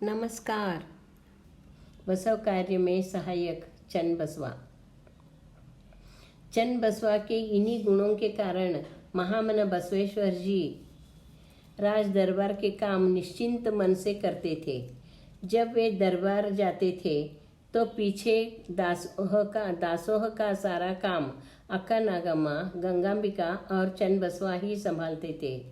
नमस्कार। बसव कार्य में सहायक चन्नबसवा। चन्नबसवा के इन्हीं गुणों के कारण महामना बसवेश्वर जी राज दरबार के काम निश्चिंत मन से करते थे। जब वे दरबार जाते थे तो पीछे दासोह का सारा काम अक्का नागम्मा, गंगांबिका और चन्नबसवा ही संभालते थे।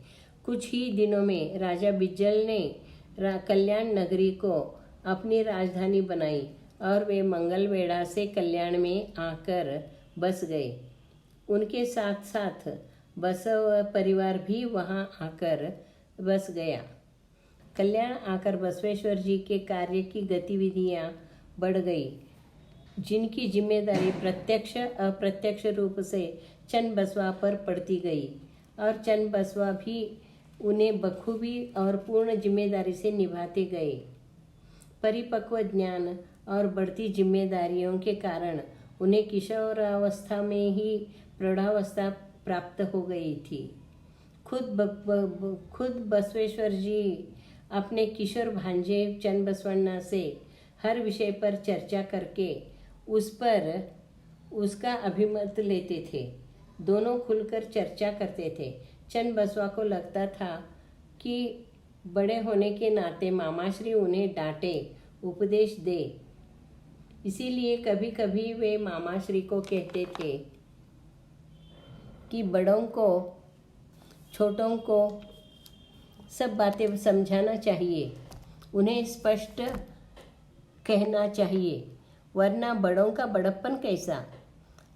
कुछ ही दिनों में राजा बिज्जल ने कल्याण नगरी को अपनी राजधानी बनाई और वे मंगलवेढ़ा से कल्याण में आकर बस गए। उनके साथ साथ बसव परिवार भी वहां आकर बस गया। कल्याण आकर बसवेश्वर जी के कार्य की गतिविधियां बढ़ गई, जिनकी जिम्मेदारी प्रत्यक्ष अप्रत्यक्ष रूप से चन्नबसवा पर पड़ती गई और चन्नबसवा भी उन्हें बखूबी और पूर्ण जिम्मेदारी से निभाते गए। परिपक्व ज्ञान और बढ़ती जिम्मेदारियों के कारण उन्हें किशोरावस्था में ही प्रौढ़ावस्था प्राप्त हो गई थी। खुद बसवेश्वर जी अपने किशोर भांजे चन्नबसवण्णा से हर विषय पर चर्चा करके उस पर उसका अभिमत लेते थे। दोनों खुलकर चर्चा करते थे। चन्नबसवा को लगता था कि बड़े होने के नाते मामाश्री उन्हें डांटे, उपदेश दे। इसीलिए कभी कभी वे मामाश्री को कहते थे कि बड़ों को छोटों को सब बातें समझाना चाहिए, उन्हें स्पष्ट कहना चाहिए, वरना बड़ों का बड़प्पन कैसा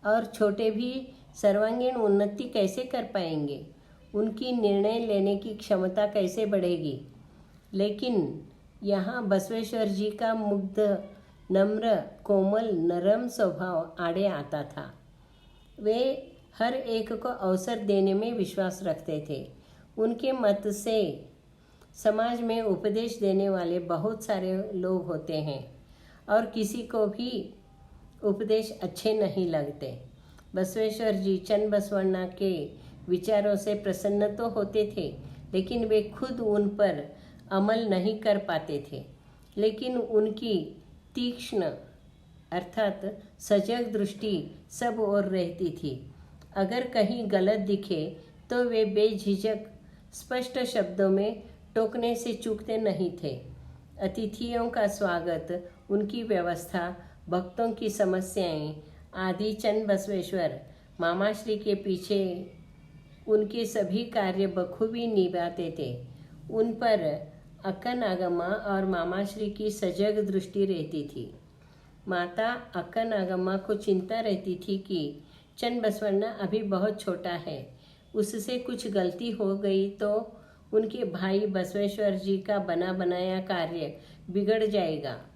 और छोटे भी सर्वांगीण उन्नति कैसे कर पाएंगे, उनकी निर्णय लेने की क्षमता कैसे बढ़ेगी। लेकिन यहाँ बसवेश्वर जी का मुग्ध, नम्र, कोमल, नरम स्वभाव आड़े आता था। वे हर एक को अवसर देने में विश्वास रखते थे। उनके मत से समाज में उपदेश देने वाले बहुत सारे लोग होते हैं और किसी को भी उपदेश अच्छे नहीं लगते। बसवेश्वर जी चन्नबसवण्णा के विचारों से प्रसन्न तो होते थे, लेकिन वे खुद उन पर अमल नहीं कर पाते थे। लेकिन उनकी तीक्ष्ण अर्थात सजग दृष्टि सब ओर रहती थी। अगर कहीं गलत दिखे तो वे बेझिझक स्पष्ट शब्दों में टोकने से चूकते नहीं थे। अतिथियों का स्वागत, उनकी व्यवस्था, भक्तों की समस्याएं आदि चन्नबसवेश्वर मामाश्री के पीछे उनके सभी कार्य बखूबी निभाते थे। उन पर अक्का नागम्मा और मामाश्री की सजग दृष्टि रहती थी। माता अक्का नागम्मा को चिंता रहती थी कि चन्नबसवण्णा अभी बहुत छोटा है, उससे कुछ गलती हो गई तो उनके भाई बसवेश्वर जी का बना बनाया कार्य बिगड़ जाएगा।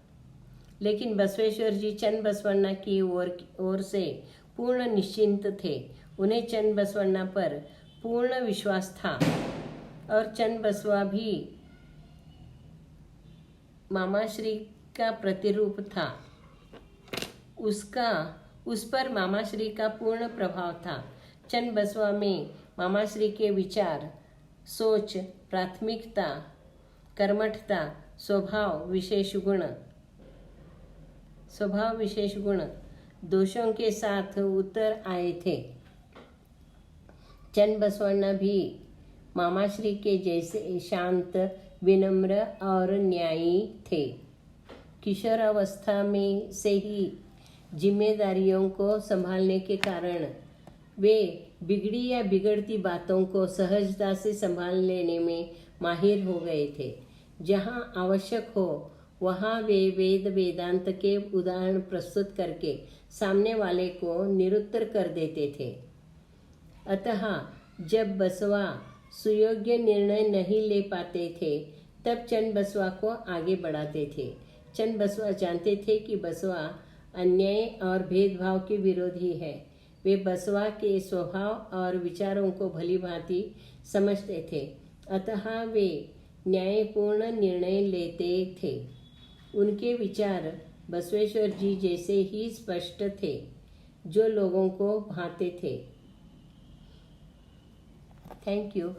लेकिन बसवेश्वर जी चन्नबसवण्णा की ओर से पूर्ण निश्चिंत थे। उन्हें चन्नबसवण्णा पर पूर्ण विश्वास था और चन्नबसवा भी मामाश्री का प्रतिरूप था। उस पर मामाश्री का पूर्ण प्रभाव था। चन्नबसवा में मामाश्री के विचार, सोच, प्राथमिकता, कर्मठता, स्वभाव विशेष गुण दोषों के साथ उतर आए थे। चन्नबसवण्णा भी मामाश्री के जैसे शांत, विनम्र और न्यायी थे। किशोरावस्था में से ही जिम्मेदारियों को संभालने के कारण वे बिगड़ी या बिगड़ती बातों को सहजता से संभाल लेने में माहिर हो गए थे। जहाँ आवश्यक हो वहाँ वे वेद वेदांत के उदाहरण प्रस्तुत करके सामने वाले को निरुत्तर कर देते थे। अतः जब बसवा सुयोग्य निर्णय नहीं ले पाते थे तब चन्नबसवा को आगे बढ़ाते थे। चन्नबसवा जानते थे कि बसवा अन्याय और भेदभाव के विरोधी है। वे बसवा के स्वभाव और विचारों को भली भांति समझते थे, अतः वे न्यायपूर्ण निर्णय लेते थे। उनके विचार बसवेश्वर जी जैसे ही स्पष्ट थे, जो लोगों को भाते थे। Thank you.